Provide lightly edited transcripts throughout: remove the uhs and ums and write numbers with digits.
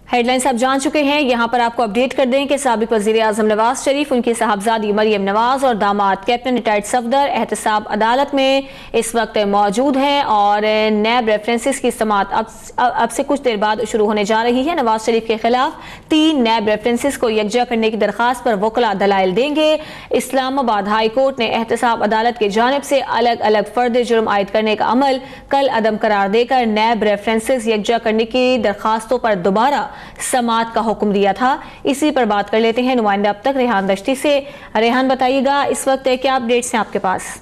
Headlines आप जान चुके हैं। यहाँ पर आपको अपडेट कर दें कि साबिक वज़ीर आज़म नवाज शरीफ, उनकी साहबजादी मरियम नवाज और दामाद कैप्टन रिटायर्ड सफदर एहतसाब अदालत में इस वक्त मौजूद हैं और नैब रेफरेंसेस की समाअत अब से कुछ देर बाद शुरू होने जा रही है। नवाज शरीफ के खिलाफ 3 नैब रेफरेंसेस को यकजा करने की दरख्वास्त पर वकला दलाइल देंगे। इस्लामाबाद हाई कोर्ट ने एहतसाब अदालत की जानिब से अलग अलग फर्द जुर्म आयद करने का अमल कल अदम करार देकर नैब रेफरेंसेस यकजा करने की दरख्वास्तों पर दोबारा समाअत का हुक्म दिया था। इसी पर बात कर लेते हैं नुमाइंदा अब तक रेहान दश्ती से। रेहान, बताइएगा इस वक्त क्या अपडेट्स हैं आपके पास?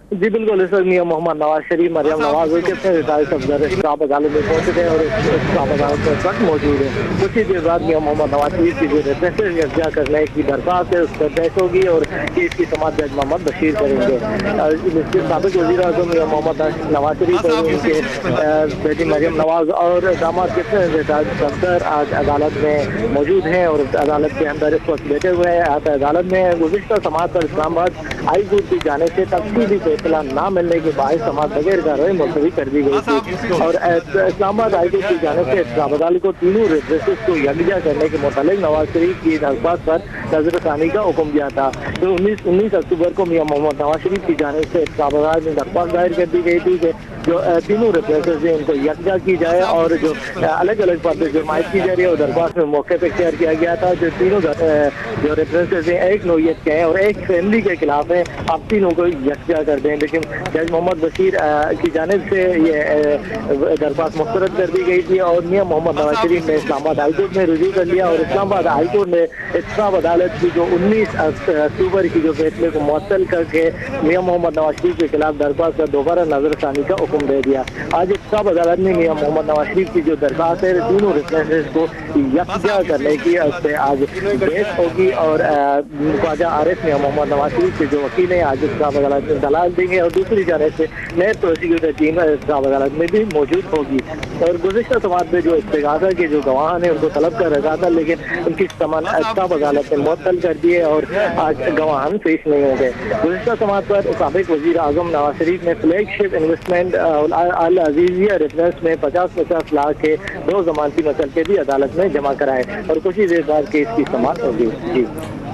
जी बिल्कुल, इस वक्त मियां मोहम्मद नवाज शरीफ मरियम नवाज के रिटायर्ड सफदर इस्लामाबाद अदालत में पहुंचे थे और इस्लामाबाद अदालत में इस वक्त मौजूद है। कुछ ही देर बाद मियां मोहम्मद नवाज शरीफ की जो रेफरेंसेस यकजा करने की दरख्वास्त है उस पर बहस होगी और इसकी समाअत जज मोहम्मद बशीर करेंगे। साबिक वज़ीर आज़म मियां मोहम्मद नवाज शरीफ और उनके बेटी मरियम नवाज और दामाद के रिटायर्ड सफदर आज अदालत में मौजूद हैं और अदालत के अंदर इस वक्त बैठे हुए हैं। अदालत में गुज़िश्ता समाअत पर इस्लामाबाद हाई कोर्ट की जानिब से तफसीली इत्तला न मिलने के बाद समाअत बगैर कार्रवाई मुलतवी कर दी गई थी और इस्लामाबाद हाई कोर्ट की जानिब से इस्लामाबाद अदालत को तीनों रेफरेंसेस को यकजा करने के मुतालिक नवाज शरीफ की दरख्वास्त पर नजरसानी का हुक्म दिया था। तो 19 अक्टूबर को मियां मोहम्मद नवाज शरीफ की जानिब से इस्लामाबाद में दरख्वास्त दायर कर दी गई थी कि जो तीनों रेफरेंसेस हैं उनको यकजा की जाए और जो अलग अलग बातें जो मायद की जा रही है वो दरख्वास्त में मौके पर इख्तियार किया गया था। जो तीनों जो रेफरेंसेस हैं एक नौयत के हैं और एक फैमिली के खिलाफ है, आप तीनों को यकजा कर दें। लेकिन जज मोहम्मद बशीर की जानिब से ये दरख्वास्त मुस्तरद कर दी गई थी और मियां मोहम्मद नवाज शरीफ ने इस्लामाबाद हाई कोर्ट में रुजू कर लिया और इस्लामाबाद हाई कोर्ट ने इस्लामाबाद अदालत की जो 19 अक्टूबर की जो फैसले को मुअत्तल करके मियां मोहम्मद नवाज शरीफ के खिलाफ दरख्वास्त पर दोबारा नजरसानी का हुक्म दे दिया। आज इस्लामाबाद अदालत ने मियां मोहम्मद नवाज शरीफ की जो दरख्वास्त है तीनों रेफरेंसेस को यकजा करने की उस पर आज बहस होगी और ख्वाजा आरिफ मियां मोहम्मद नवाज शरीफ के जो वकील हैं आज इस्लामाबाद अदालत में दलाल देंगे और दूसरी जानिब से नए प्रोसिक्यूटर टीम इस्लामाबाद अदालत में भी मौजूद होगी। और गुज़िश्ता समाअत में जो इस्तिगासा के जो गवाह ने उनको तलब कर रखा था लेकिन उनकी समन इस्लामाबाद अदालत ने मुअत्तल कर दिए और आज गवाहान पेश नहीं होंगे। गुज़िश्ता समाअत पर साबिक वज़ीर आज़म नवाज शरीफ ने फ्लैगशिप इन्वेस्टमेंट अल अजीजिया रेफरेंस में 50-50 लाख के 2 ज़मानती मसलके भी अदालत में जमा कराए और कुछ ही देर बाद केस की समाअत होगी। जी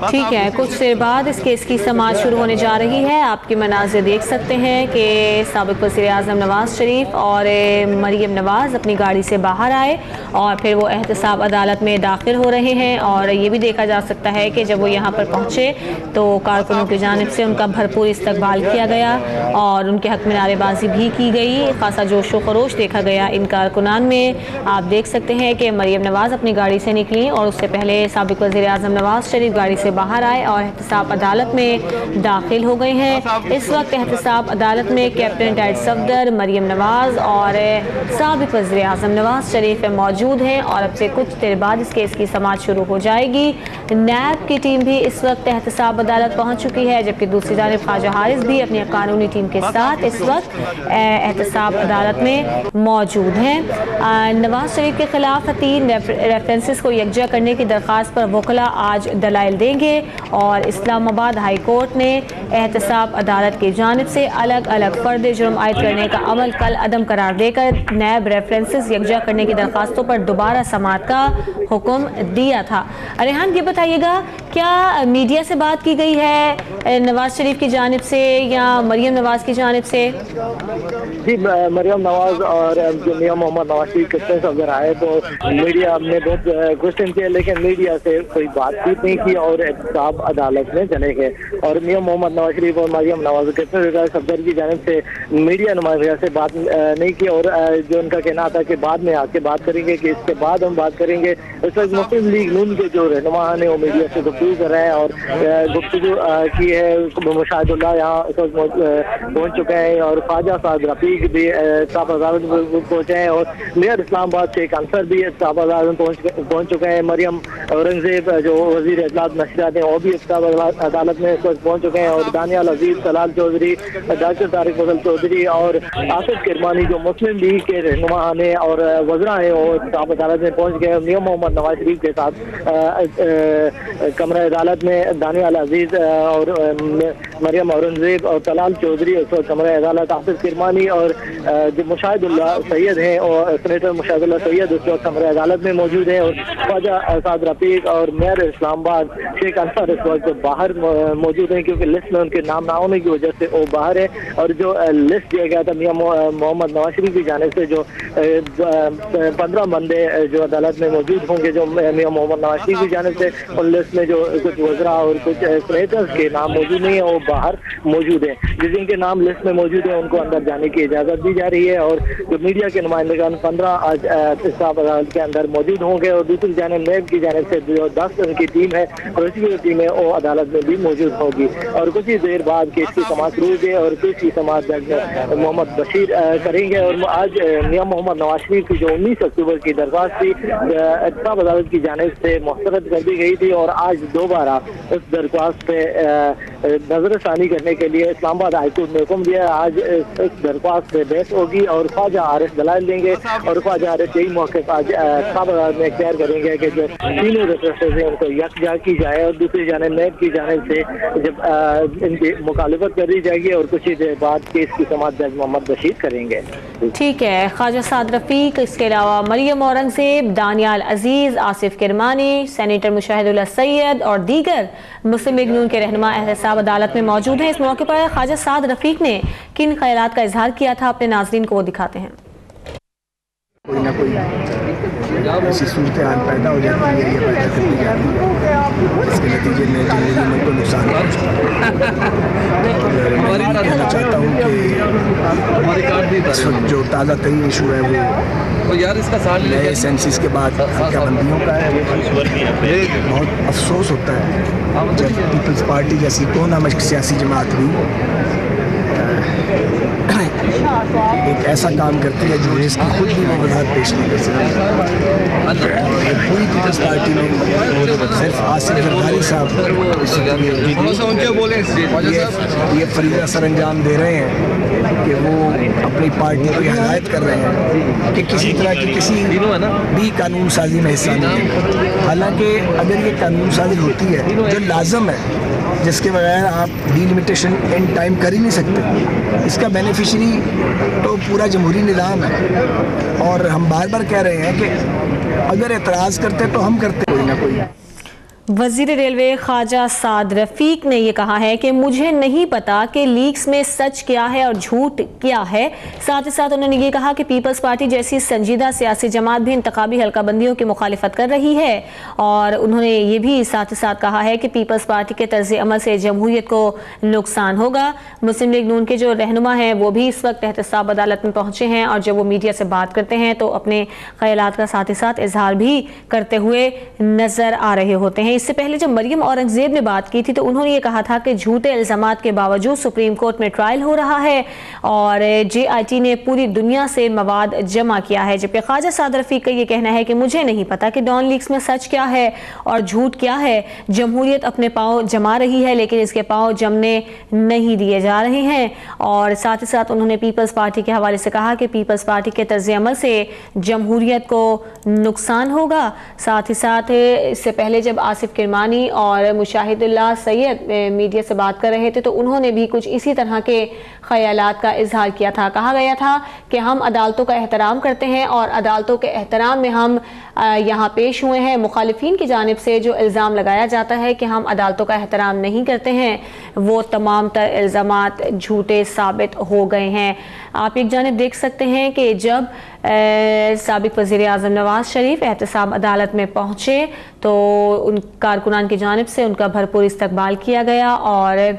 ठीक है, कुछ देर बाद इस केस की समाअत शुरू होने जा रही है। आपके मनाज़िर देख सकते हैं कि साबिक वज़ीर आज़म नवाज शरीफ और मरियम नवाज अपनी गाड़ी से बाहर आए और फिर वो एहतसाब अदालत में दाखिल हो रहे हैं और ये भी देखा जा सकता है कि जब वो यहाँ पर पहुँचे तो कारकुनों की जानिब से उनका भरपूर इस्तकबाल किया गया और उनके हक़ में नारेबाजी भी की गई। खासा जोश व खरोश देखा गया इन कारकुनान में। आप देख सकते हैं कि मरियम नवाज अपनी गाड़ी से निकली और उससे पहले साबिक वज़ीर आज़म नवाज शरीफ गाड़ी से बाहर आए और एहतसाब अदालत में दाखिल हो गए हैं। इस वक्त एहतसाब अदालत में कैप्टन रिटायर्ड सफदर मरियम नवाज और साबिक वज़ीर आज़म नवाज शरीफ मौजूद हैं और अब से कुछ देर बाद इस केस की समाअत शुरू हो जाएगी। नैब की टीम भी इस वक्त एहतसाब अदालत पहुंच चुकी है जबकि दूसरी जानिब ख्वाजा हारिस भी अपनी कानूनी टीम के साथ इस वक्त एहतसाब अदालत में मौजूद हैं। नवाज शरीफ के खिलाफ 3 रेफरेंसेस को यकजा करने की दरख्वास्त पर वकला आज दलाइल देंगे और इस्लामाबाद हाई कोर्ट ने एहतसाब अदालत की जानिब से अलग अलग फर्द जुर्म आयद करने का अमल कल अदम करार देकर नैब रेफरेंसेस यकजा करने की दरख्वास्तों पर दोबारा समाअत का हुक्म दिया था। रेहान, ये बताइएगा क्या मीडिया से बात की गई है नवाज शरीफ की जानिब से या मरियम नवाज की जानिब से? जी, मरियम नवाज और जो मियां मोहम्मद नवाज शरीफ के सफदर आए तो मीडिया ने बहुत क्वेश्चन किया लेकिन मीडिया से कोई बातचीत नहीं की और एहतसाब अदालत में चले गए और मियां मोहम्मद नवाज शरीफ और मरियम नवाज के सफदर की जानिब से मीडिया नुमाइंदा से बात नहीं की और जो उनका कहना था कि बाद में आके बात करेंगे कि इसके बाद हम बात करेंगे। इस वक्त मुस्लिम लीग नून के जो रहनुमा हैं वो मीडिया से गुफ्तगू कर रहे हैं और गुफ्तगू की है। मुशाहिदुल्लाह यहाँ इस वक्त पहुँच चुके हैं और ख्वाजा साहब रफीक भी इस्लामाबाद पहुँचे हैं और मेयर इस्लामाबाद शेख अंसर भी इस्लामाबाद पहुँच चुके हैं। मरियम औरंगजेब जो वज़ीर इत्तलात तफसीलात हैं वो भी अदालत में इस वक्त पहुँच चुके हैं। और दानियाल अजीज, तलाल चौधरी, डॉक्टर तारिक फजल चौधरी और आसिफ किरमानी जो मुस्लिम लीग के रहनुमा हैं और वज़रा हैं वो अदालत में पहुँच गए। मियां मोहम्मद नवाज शरीफ के साथ कमरा अदालत में दानियाल अजीज और मरियम औरंगजेब और तलाल चौधरी इस वक्त कमरा अदालत, आसिफ किरमानी और जो मुशाहिदुल्लाह सैयद हैं और सेनेटर मुशाहिदुल्लाह सैयद इस वक्त कमरा अदालत में मौजूद हैं। और ख्वाजा साद रफीक और मेयर इस्लामाबाद शेख अंसार इस वक्त बाहर मौजूद हैं क्योंकि लिस्ट में उनके नाम ना होने की वजह से वो बाहर है। और जो लिस्ट दिया गया था मियां मोहम्मद नवाज शरीफ की जानिब से जो 15 बंदे जो अदालत में मौजूद होंगे जो मियां मोहम्मद नवाज शरीफ की जानिब से, उन लिस्ट में जो कुछ वज़रा और कुछ सेनेटर्स के नाम मौजूद नहीं है वो बाहर मौजूद है। जिनके नाम लिस्ट में मौजूद है उनको अंदर जाने की इजाज़त दी जा रही है। और जो मीडिया के नुमाइंदगान 15 आज इस्लाम अदालत के अंदर मौजूद होंगे और दूसरी जानिब नैब की जानिब से जो 10 उनकी टीम है और उसकी जो टीम है वो अदालत में भी मौजूद होगी। और कुछ ही देर बाद केस की समाअत शुरू होगी और केस की समाअत जज मोहम्मद बशीर करेंगे। और आज मियां मोहम्मद नवाज शरीफ की जो 19 अक्टूबर की दरख्वास्त थी इस्लाम अदालत की जानिब से मुस्तरद कर दी गई थी और आज दोबारा उस दरख्वास्त पे नजरसानी करने के लिए इस्लामाबाद हाईकोर्ट ने हुक्म दिया। आज इस दरख्वास्त पे बहस होगी और ख्वाजा आरिफ दलाल देंगे और ख्वाजा आरिफ यही मौके पर आज इस्लाम अदालत में इख्तियार करेंगे कि जो तीनों रेफरेंसेस हैं उनको यकजा की जाए और दूसरी जानिब नैब की जानिब से जब इनकी मुखालिफत कर दी जाएगी और कुछ ही देर बाद केस की समाअत जज मोहम्मद बशीर करेंगे। ठीक है, ख्वाजा साद रफीक, इसके अलावा मरियम औरंगजेब, दानियाल अजीज, आसिफ किरमानी, सेनेटर मुशाहिदुल्लाह सैयद और दीगर मुस्लिम लीग नून के रहनुमा एहतसाब अदालत में मौजूद हैं। इस मौके पर ख्वाजा साद रफीक ने किन ख्यालात का इजहार किया था अपने नाज़रीन को वो दिखाते हैं। कोई ना कोई ऐसी सूरत हाल पैदा हो जाती है, ये पैदा करती जाती है, इसके नतीजे में ज़िंदगी में कोई नुकसान मैं कहना चाहता हूँ कि इस वक्त जो ताज़ा तरीन इशू है वो नए सेंसिस के बाद हल्काबंदियों का है। बहुत अफसोस होता है जब पीपल्स पार्टी जैसी कोना सियासी जमात भी एक ऐसा काम करती है जो जिसकी खुद भी वो वजाहत पेश नहीं कर सकती। पूरी पीपल्स पार्टी में सिर्फ आसिफ जरदारी साहब ये फरीज़ा सर अंजाम दे रहे हैं कि वो अपनी पार्टी की हिदायत कर रहे हैं कि किसी तरह की किसी भी कानून साजी में हिस्सा नहीं है। हालांकि अगर ये कानून साजी होती है जो लाजम है, जिसके बगैर आप डिलिमिटेशन एंड टाइम कर ही नहीं सकते, इसका बेनिफिशरी तो पूरा जमहूरी निज़ाम है। और हम बार बार कह रहे हैं कि अगर एतराज़ करते तो हम करते कोई ना कोई। वज़ीर रेलवे ख्वाजा साद रफीक ने यह कहा है कि मुझे नहीं पता कि लीक्स में सच क्या है और झूठ क्या है। साथ ही साथ उन्होंने ये कहा कि पीपल्स पार्टी जैसी संजीदा सियासी जमात भी इंतखाबी हल्काबंदियों की मुखालिफत कर रही है। और उन्होंने ये भी साथ ही साथ कहा है कि पीपल्स पार्टी के तर्ज अमल से जमहूरियत को नुकसान होगा। मुस्लिम लीग नून के जो रहनुमा हैं वो भी इस वक्त एहतसाब अदालत में पहुँचे हैं और जब वो मीडिया से बात करते हैं तो अपने ख्यालात का साथ ही साथ इजहार भी करते हुए नज़र आ रहे होते हैं। इससे पहले जब मरियम औरंगजेब ने बात की थी तो उन्होंने ये कहा था कि झूठे इल्जामात के बावजूद सुप्रीम कोर्ट में ट्रायल हो रहा है और JIT ने पूरी दुनिया से मवाद जमा किया है। जबकि ख्वाजा साद रफीक का ये कहना है कि मुझे नहीं पता कि डॉन लीक्स में सच क्या है और झूठ क्या है। जमहूरियत अपने पाँव जमा रही है लेकिन इसके पाँव जमने नहीं दिए जा रहे हैं। और साथ ही साथ उन्होंने पीपल्स पार्टी के हवाले से कहा कि पीपल्स पार्टी के तर्ज अमल से जमहूरियत को नुकसान होगा। साथ ही साथ इससे पहले जब आसिफ किरमानी और मुशाहिदुल्लाह सैयद मीडिया से बात कर रहे थे तो उन्होंने भी कुछ इसी तरह के ख्यालात का इजहार किया था। कहा गया था कि हम अदालतों का एहतराम करते हैं और अदालतों के एहतराम में हम यहाँ पेश हुए हैं। मुखालिफिन की जानिब से जो इल्ज़ाम लगाया जाता है कि हम अदालतों का एहतराम नहीं करते हैं वो तमाम तर इल्ज़ामात झूठे साबित हो गए हैं। आप एक जानिब देख सकते हैं कि जब साबिक वज़ीर आज़म नवाज शरीफ एहतसाब अदालत में पहुँचे तो उन कारकुनान की जानिब से उनका भरपूर इस्तकबाल किया गया और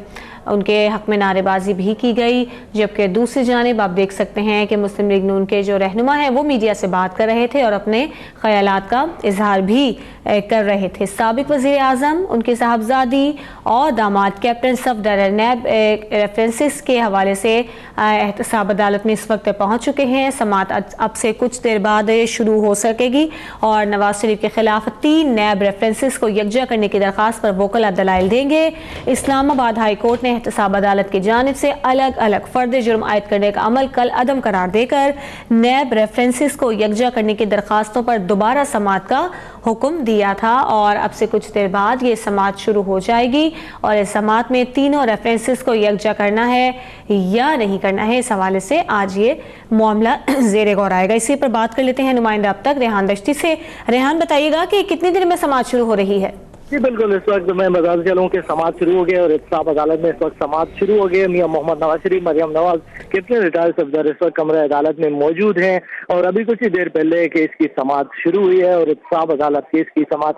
उनके हक़ में नारेबाजी भी की गई। जबकि दूसरी जानिब आप देख सकते हैं कि मुस्लिम लीग नून के जो रहनुमा हैं वो मीडिया से बात कर रहे थे और अपने ख्यालात का इजहार भी कर रहे थे। साबिक वज़ीर आज़म, उनकी साहबजादी और दामाद कैप्टन सफदर नैब रेफरेंसेस के हवाले से एहतसाब अदालत में इस वक्त पहुंच चुके हैं। समाअत अब से कुछ देर बाद शुरू हो सकेगी और नवाज शरीफ के खिलाफ 3 नैब रेफरेंसेस को यकजा करने की दरख्वास्त पर वकला दलाइल देंगे। इस्लामाबाद हाई कोर्ट ने एहतसाब अदालत की जानिब से अलग अलग फर्द जुर्म आयद करने का अमल कल अदम करार देकर नैब रेफरेंसेस को यकजा करने की दरख्वास्तों पर दोबारा समाअत का हुक्म दिया था और अब से कुछ देर बाद ये समाअत शुरू हो जाएगी और इस समाअत में तीनों रेफरेंसेस को यकजा करना है या नहीं करना है, इस हवाले से आज ये मामला ज़ेरे गौर आएगा। इसी पर बात कर लेते हैं नुमाइंदा अब तक रेहान दश्ती से। रेहान, बताइएगा कि कितनी देर में समाअत शुरू हो रही है? जी बिल्कुल, इस वक्त मैं बताता चलूँ कि समाअत शुरू हो गया और एहतसाब अदालत में इस वक्त समाअत शुरू हो गई। मियां मोहम्मद नवाज शरीफ, मरियम नवाज कितने रिटायर्ड सफदर इस वक्त कमरे अदालत में मौजूद हैं और अभी कुछ ही देर पहले केस की समाअत शुरू हुई है और एहतसाब अदालत केस की समाअत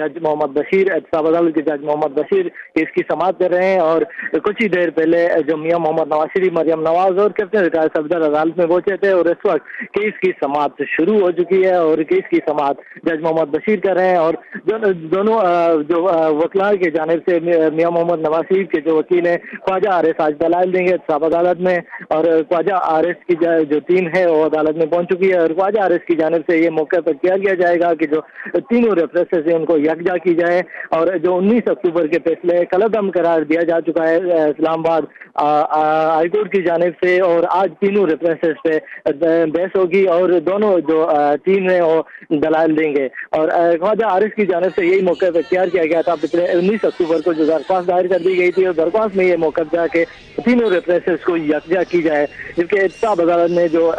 जज मोहम्मद बशीर, एहतसाब अदालत के जज मोहम्मद बशीर केस की समाअत कर रहे हैं और कुछ ही देर पहले जो मियां मोहम्मद नवाज शरीफ, मरियम नवाज और कितने रिटायर्ड सफदर अदालत में पहुंचे थे और इस वक्त केस की समाअत शुरू हो चुकी है और केस की समाअत जज मोहम्मद बशीर कर रहे हैं और दोनों जो वकला की जानिब से मियां मोहम्मद नवाज शरीफ के जो वकील हैं ख्वाजा आरिस आज दलाइल देंगे एहतसाब अदालत में और ख्वाजा आरिस की जो टीम है वो अदालत में पहुंच चुकी है और ख्वाजा आरिस की जानिब से ये मौके पर किया गया जाएगा कि जो तीनों रेफरेंसेस हैं उनको यकजा की जाए और जो 19 अक्टूबर के फैसले कलअदम करार दिया जा चुका है इस्लामाबाद हाईकोर्ट की जानिब से और आज तीनों रेफरेंसेस पे बहस होगी और दोनों जो टीम है वो दलाइल देंगे और ख्वाजा आरिस की जानिब से यही मौके पर तैयार किया गया था। पिछले 19 अक्टूबर को जो दरख्वास्त दायर कर दी गई थी और दरख्वास्त में ये मौका था कि तीनों रेफरेंसेस को यकजा की जाए, जबकि एहतसाब अदालत ने जो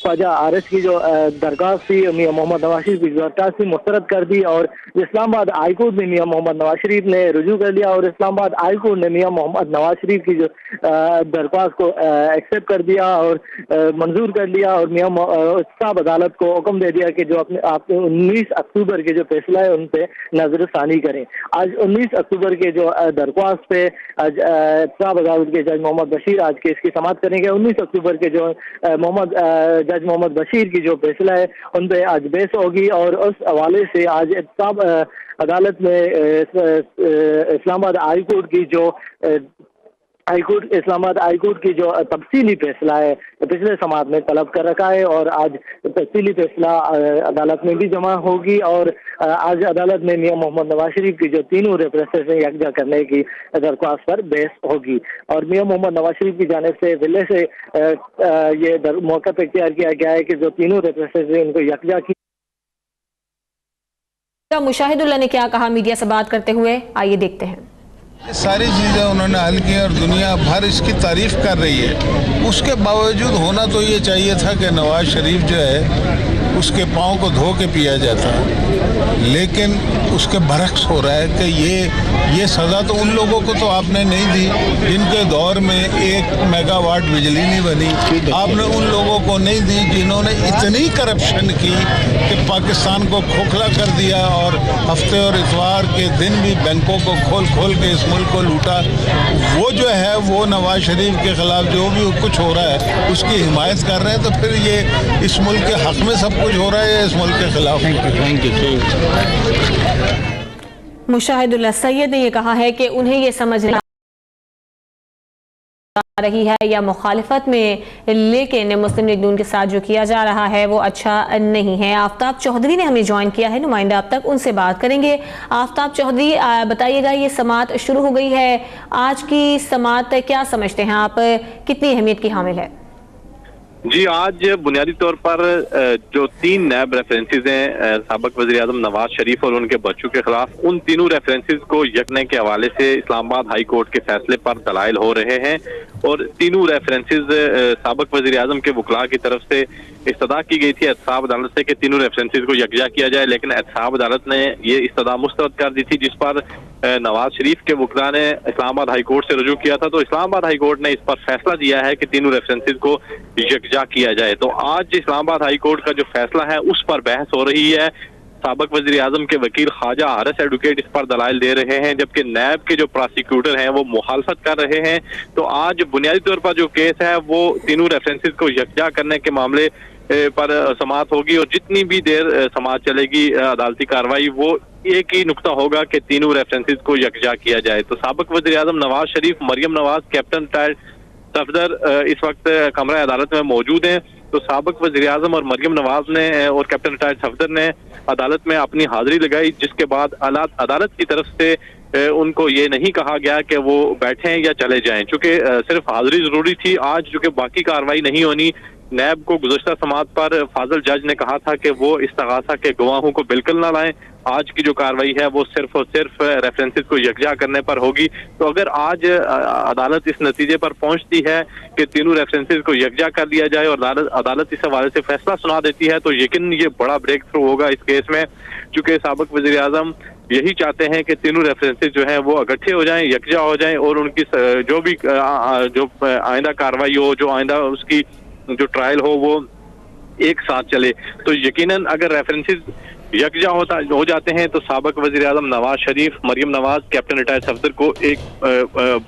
ख्वाजा आरिस की जो दरख्वास्त थी मियां मोहम्मद नवाज शरीफ की दरख्वास्त थी मुस्तरद कर दी और इस्लामाबाद हाई कोर्ट में मियां मोहम्मद नवाज शरीफ ने रुजू कर लिया और इस्लामाबाद हाई कोर्ट ने मियां मोहम्मद नवाज शरीफ की जो दरख्वास्त को एक्सेप्ट कर दिया और मंजूर कर लिया और मियां एहतसाब अदालत को हुक्म दे दिया कि जो अपने 19 अक्टूबर के जो फैसला है उन पे नजरसानी करें। आज 19 अक्टूबर के जो दरख्वास्त पे एहतसाब अदालत के जज मोहम्मद बशीर आज केस की समाअत करेंगे। 19 अक्टूबर के जो जज मोहम्मद बशीर की जो फैसला है उन पे आज बहस होगी और उस हवाले से आज एहतसाब अदालत में इस्लामाबाद हाई कोर्ट की जो इस्लामाबाद हाई कोर्ट की जो तफसीली फैसला है पिछले समाअत में तलब कर रखा है और आज तफसीली फैसला अदालत में भी जमा होगी और आज अदालत में मियां मोहम्मद नवाज शरीफ की जो तीनों रेफरेंसेस हैं यकजा करने की दरख्वास्त पर बहस होगी और मियां मोहम्मद नवाज शरीफ की जानिब से पहले से ये मौका पर इख्तियार किया गया है कि जो तीनों रेफरेंसेस हैं उनको यकजा की। मुशाहिदुल्लाह ने क्या कहा मीडिया से बात करते हुए, आइए देखते हैं। सारी चीज़ें उन्होंने हल की और दुनिया भर इसकी तारीफ कर रही है। उसके बावजूद होना तो ये चाहिए था कि नवाज शरीफ जो है उसके पाँव को धो के पिया जाता, लेकिन उसके बरक्स हो रहा है कि ये सज़ा तो उन लोगों को तो आपने नहीं दी जिनके दौर में 1 मेगावाट बिजली नहीं बनी, आपने उन लोगों को नहीं दी जिन्होंने इतनी करप्शन की कि पाकिस्तान को खोखला कर दिया और हफ्ते और इतवार के दिन भी बैंकों को खोल खोल के इस मुल्क को लूटा। वो जो है वो नवाज शरीफ के खिलाफ जो भी कुछ हो रहा है उसकी हिमायत कर रहे हैं, तो फिर ये इस मुल्क के हक में सब कुछ हो रहा है इस मुल्क के खिलाफ। Thank you. मुशाहिदुल्लाह सैयद ने ये कहा है कि उन्हें ये समझ रही है या मुखालिफत में, लेकिन मुस्लिम लीग नून के साथ जो किया जा रहा है वो अच्छा नहीं है। आफ्ताब चौधरी ने हमें ज्वाइन किया है नुमाइंदा अब तक, उनसे बात करेंगे। आफ्ताब चौधरी बताइएगा, ये समाअत शुरू हो गई है, आज की समाअत क्या समझते हैं आप, कितनी अहमियत की हामिल है? जी, आज बुनियादी तौर पर जो 3 नैब रेफरेंसेस हैं साबिक वज़ीर-ए-आज़म नवाज शरीफ और उनके बच्चों के खिलाफ, उन तीनों रेफरेंसेस को यकने के हवाले से इस्लामाबाद हाई कोर्ट के फैसले पर दलाइल हो रहे हैं और तीनों रेफरेंसेस साबिक वज़ीर-ए-आज़म के वकला की तरफ से इस्तदा की गई थी एहतसाब अदालत से कि तीनों रेफरेंसेस को यकजा किया जाए, लेकिन एहतसाब अदालत ने ये इस्तदा मुस्तरद कर दी थी, जिस पर नवाज शरीफ के वकला ने इस्लामाबाद हाई कोर्ट से रुजू किया था। तो इस्लामाबाद हाई कोर्ट ने इस पर फैसला दिया है कि तीनों रेफरेंसेस को यकजा किया जाए। तो आज इस्लामाबाद हाई कोर्ट का जो फैसला है उस पर बहस हो रही है। साबिक वज़ीर-ए-आज़म के वकील ख्वाजा आरिस एडवोकेट इस पर दलाइल दे रहे हैं, जबकि नैब के जो प्रोसिक्यूटर हैं वो मुखालफत कर रहे हैं। तो आज बुनियादी तौर पर जो केस है वो तीनों रेफरेंसेस को यकजा करने के मामले पर समाअत होगी और जितनी भी देर समाअत चलेगी अदालती कार्रवाई, वो एक ही नुक्ता होगा कि तीनों रेफरेंसेस को यकजा किया जाए। तो साबिक वज़ीर-ए-आज़म नवाज शरीफ, मरियम नवाज, कैप्टन रिटायर्ड सफदर इस वक्त कमरा अदालत में मौजूद हैं। तो साबिक वज़ीर आज़म और मरियम नवाज ने और कैप्टन रिटायर्ड सफदर ने अदालत में अपनी हाजिरी लगाई, जिसके बाद अदालत की तरफ से उनको ये नहीं कहा गया कि वो बैठें या चले जाएं, चूंकि सिर्फ हाजिरी जरूरी थी। आज चूंकि बाकी कार्रवाई नहीं होनी, नैब को गुज़श्ता समाअत पर फाजिल जज ने कहा था कि वो इस्तगासा के गवाहों को बिल्कुल ना लाएं। आज की जो कार्रवाई है वो सिर्फ और सिर्फ रेफरेंसेस को यकजा करने पर होगी। तो अगर आज अदालत इस नतीजे पर पहुंचती है कि तीनों रेफरेंसेस को यकजा कर लिया जाए और अदालत इस हवाले से फैसला सुना देती है, तो यकीन ये बड़ा ब्रेक थ्रू होगा इस केस में, चूंकि साबिक वज़ीर आज़म यही चाहते हैं कि तीनों रेफरेंसेस जो हैं वो इकट्ठे हो जाएं, यकजा हो जाएं और उनकी जो भी जो आइंदा कार्रवाई हो, जो आइंदा उसकी जो ट्रायल हो, वो एक साथ चले। तो यकीनन अगर रेफरेंसेस यकजा हो जाते हैं तो साबिक वज़ीर आज़म नवाज शरीफ, मरियम नवाज, कैप्टन रिटायर्ड सफदर को एक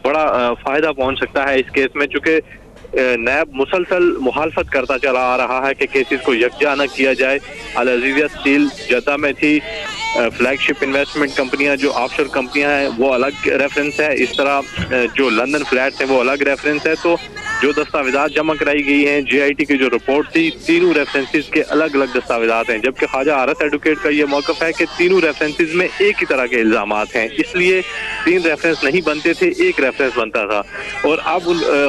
बड़ा फायदा पहुंच सकता है इस केस में, चूंकि नैब मुसलसल मुखालफत करता चला आ रहा है कि केसेस को यकजा न किया जाए। अल अज़ीज़िया स्टील जद्दा में थी, फ्लैगशिप इन्वेस्टमेंट कंपनियां जो ऑफशोर कंपनियां हैं वो अलग रेफरेंस है, इस तरह जो लंदन फ्लैट्स हैं वो अलग रेफरेंस है। तो जो दस्तावेजात जमा कराई गई हैं, JIT की जो रिपोर्ट थी, तीनों रेफरेंसेस के अलग अलग दस्तावेजात हैं, जबकि ख्वाजा आरस एडवोकेट का ये मौक़िफ़ है कि तीनों रेफरेंसेस में एक ही तरह के इल्ज़ामात हैं, इसलिए 3 रेफरेंस नहीं बनते थे, 1 रेफरेंस बनता था। और अब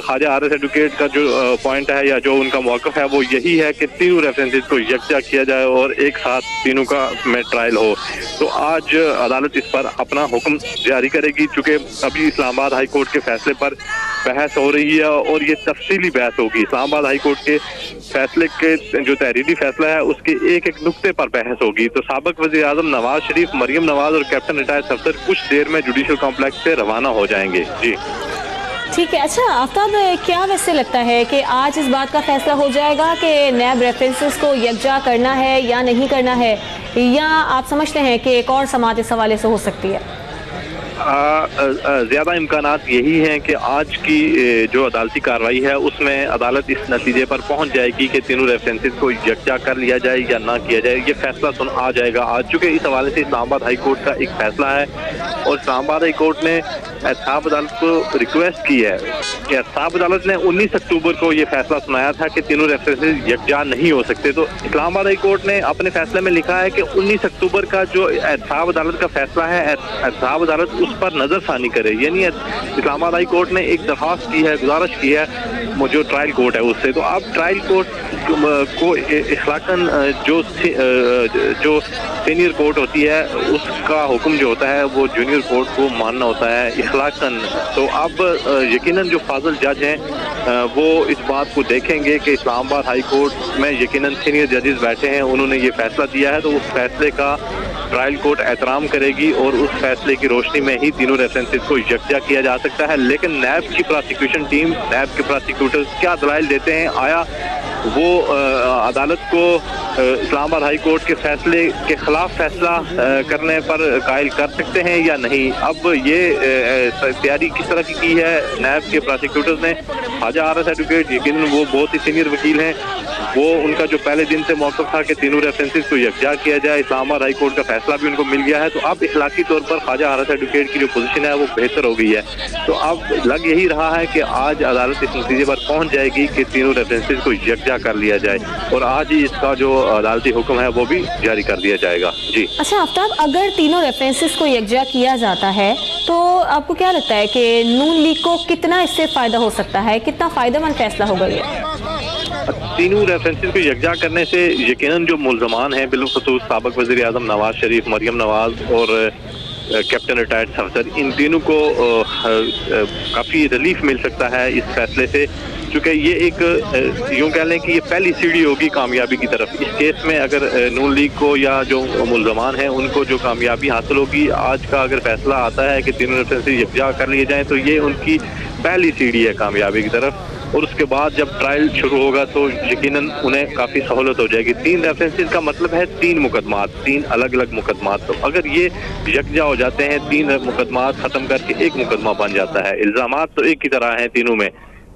ख्वाजा आरस एडवोकेट का जो पॉइंट है या जो उनका मौक़िफ़ है वो यही है कि तीनों रेफरेंसेस को यकजा किया जाए और एक साथ तीनों का में ट्रायल हो। तो आज अदालत इस पर अपना हुक्म जारी करेगी, चूँकि अभी इस्लामाबाद हाई कोर्ट के फैसले पर बहस हो रही है और ये तफसीली बहस होगी। इस्लामाबाद हाई कोर्ट के फैसले के जो तहरीरी फैसला है उसके एक एक नुक्ते पर बहस होगी। तो साबिक वज़ीर आज़म नवाज शरीफ, मरियम नवाज और कैप्टन रिटायर्ड सफदर कुछ देर में जुडिशल कॉम्प्लेक्स से रवाना हो जाएंगे। जी ठीक है। अच्छा आफ्ताब, क्या वैसे लगता है कि आज इस बात का फैसला हो जाएगा कि नैब रेफरेंसेस को यकजा करना है या नहीं करना है, या आप समझते हैं कि एक और समाअत इस हवाले से हो सकती है? ज़्यादा इम्कानात यही हैं कि आज की जो अदालती कार्रवाई है उसमें अदालत इस नतीजे पर पहुंच जाएगी कि तीनों रेफरेंसेस को यकजा कर लिया जाए या ना किया जाए। ये फैसला आ जाएगा आज, चूँकि इस हवाले से इस्लामाबाद हाई कोर्ट का एक फैसला है और इस्लामाबाद हाई कोर्ट ने एहतसाब अदालत को रिक्वेस्ट की है कि एहतसाब अदालत ने 19 अक्टूबर को ये फैसला सुनाया था कि तीनों रेफरेंसेस यकजा नहीं हो सकते। तो इस्लामाबाद हाई कोर्ट ने अपने फैसले में लिखा है कि 19 अक्टूबर का जो एहतसाब अदालत का फैसला है, एहतसाब अदालत उस पर नजरसानी करे। यानी इस्लामाबाद हाई कोर्ट ने एक दरख्वास्त की है, गुजारिश की है जो ट्रायल कोर्ट है उससे। तो अब ट्रायल कोर्ट को इखलाकन जो सीनियर कोर्ट होती है उसका हुक्म जो होता है वो जूनियर कोर्ट को मानना होता है इखलाकन। तो अब यकीनन जो फाजिल जज हैं वो इस बात को देखेंगे कि इस्लामाबाद हाई कोर्ट में यकीनन सीनियर जजेस बैठे हैं, उन्होंने ये फैसला दिया है, तो उस फैसले का ट्रायल कोर्ट एहतराम करेगी और उस फैसले की रोशनी में ही तीनों रेफरेंसेस को यकजा किया जा सकता है। लेकिन नैब की प्रोसिक्यूशन टीम, नैब के प्रोसिक्यूटर्स क्या दलाइल देते हैं, आया वो अदालत को इस्लामाबाद हाई कोर्ट के फैसले के खिलाफ फैसला करने पर कायल कर सकते हैं या नहीं। अब ये तैयारी किस तरह की है नैब के प्रोसिक्यूटर्स ने। ख्वाजा आरस एडवोकेट यकीन वो बहुत ही सीनियर वकील हैं, वो उनका जो पहले दिन से मौक़िफ़ था कि तीनों रेफरेंसेस को यकजा किया जाए, इस्लामाबाद हाई कोर्ट का फैसला भी उनको मिल गया है। तो अब इखलाकी तौर पर ख्वाजा आरस एडवोकेट की जो पोजीशन है वो बेहतर हो गई है। तो अब लग यही रहा है कि आज अदालत इस नतीजे पर पहुंच जाएगी कि तीनों रेफरेंसेस को यकजा कर लिया जाए और आज ही इसका जो अदालती हुक्म है वो भी जारी कर दिया जाएगा। जी अच्छा आफ्ताब, अगर तीनों रेफरेंसेस को यकजा किया जाता है तो आपको क्या लगता है कि नून लीग को कितना इससे फ़ायदा हो सकता है, कितना फ़ायदेमंद फैसला होगा ये? तीनों रेफरेंसेस को यकजा करने से यकीनन जो मुल्ज़मान हैं, बिलखुसूस साबिक वज़ीर आज़म नवाज शरीफ, मरियम नवाज और कैप्टन रिटायर्ड सफदर, इन तीनों को काफ़ी रिलीफ मिल सकता है इस फैसले से, क्योंकि ये एक यूँ कह लें कि ये पहली सीढ़ी होगी कामयाबी की तरफ। इस केस में अगर नून लीग को या जो मुल्ज़मान हैं उनको जो कामयाबी हासिल होगी, आज का अगर फैसला आता है कि तीनों रेफरेंसेस यकजा कर लिए जाएँ, तो ये उनकी पहली सीढ़ी है कामयाबी की तरफ। और उसके बाद जब ट्रायल शुरू होगा तो यकीनन उन्हें काफ़ी सहूलत हो जाएगी। 3 रेफरेंसेस का मतलब है 3 मुकदमात, 3 अलग अलग मुकदमात। तो अगर ये यकजा हो जाते हैं, 3 मुकदमात ख़त्म करके एक मुकदमा बन जाता है। इल्ज़ामात तो एक की तरह हैं तीनों में,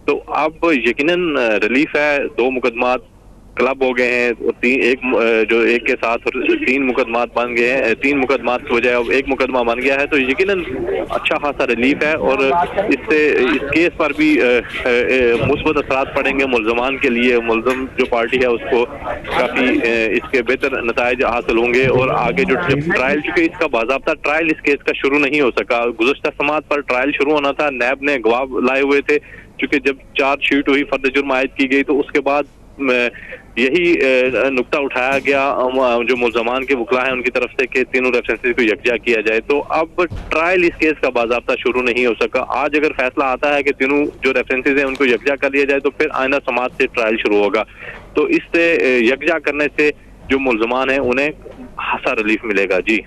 तो अब यकीनन रिलीफ है। 2 मुकदमात क्लब हो गए हैं, जो एक के साथ 3 मुकदमात बन गए हैं, 3 मुकदमात की बजाय अब 1 मुकदमा बन गया है, तो यकीनन अच्छा खासा रिलीफ है और इससे इस केस पर भी मुस्बत असरात पड़ेंगे मुल्ज़मान के लिए। मुल्ज़म जो पार्टी है उसको काफ़ी इसके बेहतर नताइज हासिल होंगे और आगे जो ट्रायल, चूँकि इसका बाज़ाब्ता ट्रायल इस केस का शुरू नहीं हो सका, गुज़श्ता समात पर ट्रायल शुरू होना था, नैब ने गवाह लाए हुए थे, चूँकि जब चार्जशीट हुई, फर्द जुर्म आयद की गई, तो उसके बाद यही नुक्ता उठाया गया जो मुल्ज़मान के वकला हैं उनकी तरफ से कि तीनों रेफरेंसेस को यकजा किया जाए। तो अब ट्रायल इस केस का बाज़ाब्ता शुरू नहीं हो सका। आज अगर फैसला आता है कि तीनों जो रेफरेंसेस हैं उनको यकजा कर लिया जाए तो फिर आइंदा समात से ट्रायल शुरू होगा। तो इससे यकजा करने से जो मुल्ज़मान हैं उन्हें खासा रिलीफ मिलेगा। जी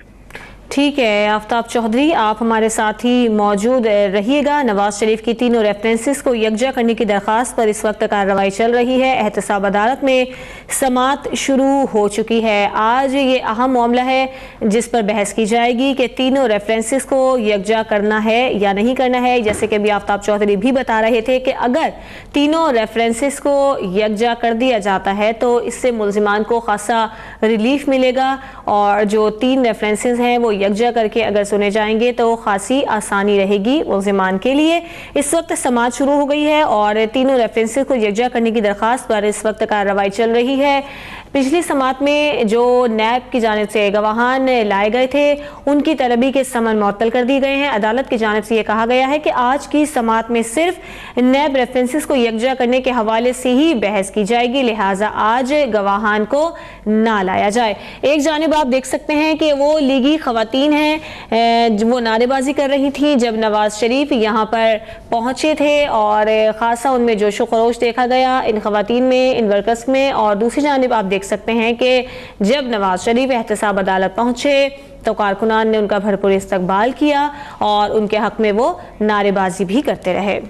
ठीक है आफ्ताब चौधरी, आप हमारे साथ ही मौजूद रहिएगा। नवाज शरीफ की तीनों रेफरेंसेस को यकजा करने की दरख्वास्त पर इस वक्त कार्रवाई चल रही है। एहतसाब अदालत में समात शुरू हो चुकी है। आज ये अहम मामला है जिस पर बहस की जाएगी कि तीनों रेफरेंसेस को यकजा करना है या नहीं करना है। जैसे कि अभी आफ्ताब चौधरी भी बता रहे थे कि अगर तीनों रेफरेंसेस को यकजा कर दिया जाता है तो इससे मुल्ज़िमान को खासा रिलीफ मिलेगा और जो 3 रेफरेंसेस हैं वो यकजा करके अगर सुने जाएंगे तो खासी आसानी रहेगी मुल्ज़िमान के लिए। इस वक्त समात शुरू हो गई है और तीनों रेफरेंसेस को यकजा करने की दरख्वास्त पर इस वक्त कार्रवाई चल रही है। पिछली समात में जो नैब की जानिब से गवाहान लाए गए थे उनकी तलबी के समन मुअत्तल कर दिए गए हैं। अदालत की जानिब से यह कहा गया है कि आज की समात में सिर्फ नैब रेफरेंसेस को यकजा करने के हवाले से ही बहस की जाएगी, लिहाजा आज गवाहान को ना लाया जाए। एक जानिब आप देख सकते हैं कि वो लीगी खवातीन हैं, वो नारेबाजी कर रही थी जब नवाज शरीफ यहाँ पर पहुंचे थे और खासा उनमें जोश व खरोश देखा गया इन खवातीन में, इन वर्कर्स में। और दूसरी जानिब आप देख सकते हैं कि जब नवाज शरीफ एहतसाब अदालत पहुंचे तो कारकुनान ने उनका भरपूर इस्तकबाल किया और उनके हक में वो नारेबाजी भी करते रहे।